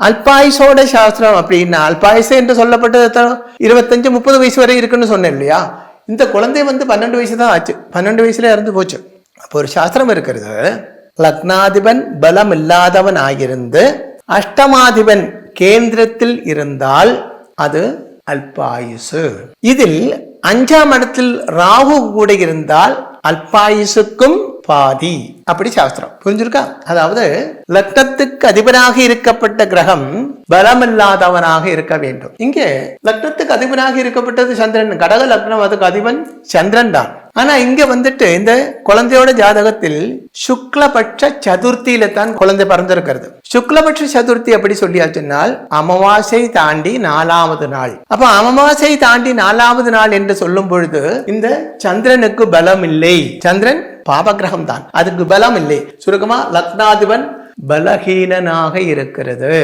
அல்பாயுசோட சாஸ்திரம் அப்படின்னா, அல்பாயுசு என்று சொல்லப்பட்டது 25-30 வயசு வரை இருக்குன்னு சொன்னேன் இல்லையா? இந்த குழந்தை 12 வயசு தான் ஆச்சு, 12 வயசுல இறந்து போச்சு. அப்போ ஒரு சாஸ்திரம் இருக்கிறது, லக்னாதிபன் பலம் இல்லாதவன் ஆகிருந்து அஷ்டமாதிபன் கேந்திரத்தில் இருந்தால் அது அல்பாயுசு. இதில் 5ஆம் இடத்தில் ராகு கூட இருந்தால் அல்பாயுசுக்கும் பாதி. அப்படி சாஸ்திரம் புரிஞ்சிருக்கா? அதாவது லக்னத்துக்கு அதிபராக இருக்கப்பட்ட கிரகம் பலமில்லாதவனாக இருக்க வேண்டும். இங்கே லக்னத்துக்கு அதிபராக இருக்கப்பட்டது சந்திரன், கடக லக்னம், அதுக்கு அதிபன் சந்திரன் தான். ஆனா இங்க இந்த குழந்தையோட ஜாதகத்தில் சுக்லபட்ச சதுர்த்தியில தான் குழந்தை பிறந்திருக்கிறது. சுக்லபட்ச சதுர்த்தி அப்படி சொல்லியாச்சுன்னால் அமாவாசை தாண்டி 4வது நாள். அப்ப அமாவாசை தாண்டி 4வது நாள் என்று சொல்லும் பொழுது இந்த சந்திரனுக்கு பலம் இல்லை. சந்திரன் பாபகிரகம் தான், அதுக்கு பலம் இல்லை. சுருக்கமா லக்னாதிபன் பலஹீனனாக இருக்கிறது.